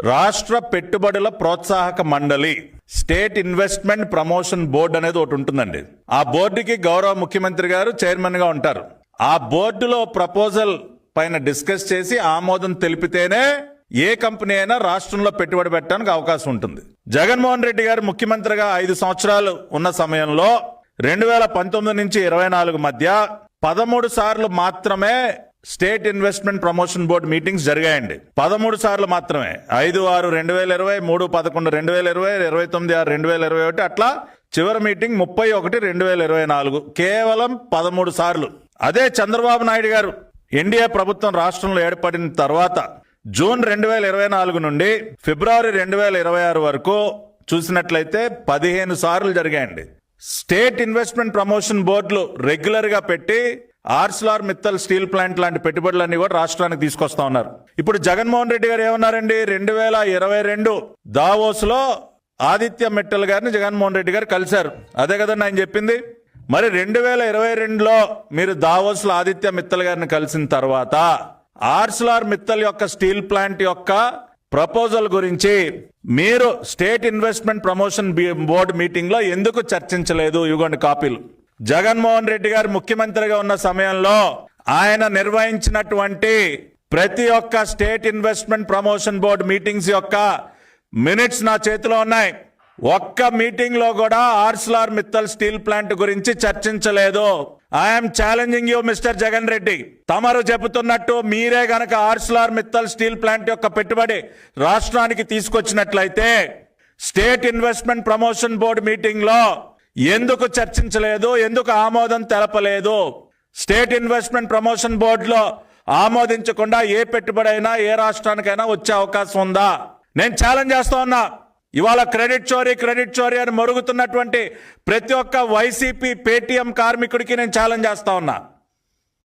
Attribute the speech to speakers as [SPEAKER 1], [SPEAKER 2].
[SPEAKER 1] రాష్ట్ర పెట్టుబడుల ప్రోత్సాహక మండలి, స్టేట్ ఇన్వెస్ట్మెంట్ ప్రమోషన్ బోర్డు అనేది ఒకటి ఉంటుందండి. ఆ బోర్డుకి గౌరవ ముఖ్యమంత్రి గారు చైర్మన్ గా ఉంటారు. ఆ బోర్డులో ప్రపోజల్ పైన డిస్కస్ చేసి ఆమోదం తెలిపితేనే ఏ కంపెనీ అయినా రాష్ట్రంలో పెట్టుబడి పెట్టడానికి అవకాశం ఉంటుంది. జగన్మోహన్ రెడ్డి గారు ముఖ్యమంత్రిగా 5 సంవత్సరాలు ఉన్న సమయంలో 2019 నుంచి 24 మధ్య 13 సార్లు మాత్రమే state investment promotion board meetings జరిగాయండి. 13 సార్లు మాత్రమే. 5/6/2020, 3/11/2020, 29/6/2021, అట్లా చివరి మీటింగ్ 31/2024. కేవలం 13 సార్లు. అదే చంద్రబాబు నాయుడు గారు ఎన్డీఏ ప్రభుత్వం రాష్ట్రంలో ఏర్పడిన తర్వాత జూన్ 2024 నుండి ఫిబ్రవరి 2026 వరకు చూసినట్లయితే 15 సార్లు జరిగాయండి. స్టేట్ ఇన్వెస్ట్మెంట్ ప్రమోషన్ బోర్డులు రెగ్యులర్ గా పెట్టి ఆర్సిలార్ మిత్తల్ స్టీల్ ప్లాంట్ లాంటి పెట్టుబడులన్నీ కూడా రాష్ట్రానికి తీసుకొస్తా ఉన్నారు. ఇప్పుడు జగన్మోహన్ రెడ్డి గారు ఏమన్నారండి, 2022 దావోస్ లో ఆదిత్య మిట్టల్ గారిని జగన్మోహన్ రెడ్డి గారు కలిశారు. అదే కదండి ఆయన చెప్పింది. మరి 2022లో మీరు దావోస్ లో ఆదిత్య మిత్తల్ గారిని కలిసిన తర్వాత ఆర్సిలార్ మిత్తల్ యొక్క స్టీల్ ప్లాంట్ యొక్క ప్రపోజల్ గురించి మీరు state investment promotion board meeting లో ఎందుకు చర్చించలేదు? ఇవ్వండి కాపీలు. జగన్మోహన్ రెడ్డి గారు ముఖ్యమంత్రిగా ఉన్న సమయంలో ఆయన నిర్వహించినటువంటి ప్రతి ఒక్క state investment promotion board meetings యొక్క మినిట్స్ నా చేతిలో ఉన్నాయి. ఒక్క మీటింగ్ లో కూడా ఆర్సిలార్ మిత్తల్ స్టీల్ ప్లాంట్ గురించి చర్చించలేదు. I'm challenging you mister Jagan Reddy. తమరు చెబుతున్నట్టు మీరే గనక ఆర్సిలార్ మిత్తల్ స్టీల్ ప్లాంట్ యొక్క పెట్టుబడి రాష్ట్రానికి తీసుకొచ్చినట్లయితే state investment promotion board meeting లో ఎందుకు చర్చించలేదు? ఎందుకు ఆమోదం తెలపలేదు? స్టేట్ ఇన్వెస్ట్మెంట్ ప్రమోషన్ బోర్డులో ఆమోదించకుండా ఏ పెట్టుబడి అయినా ఏ రాష్ట్రానికైనా వచ్చే అవకాశం ఉందా? నేను ఛాలెంజ్ చేస్తా ఉన్నా. ఇవాళ క్రెడిట్ చోరీ అని మరుగుతున్నటువంటి ప్రతి ఒక్క వైసీపీ పేటీఎం కార్మికుడికి నేను ఛాలెంజ్ చేస్తా ఉన్నా.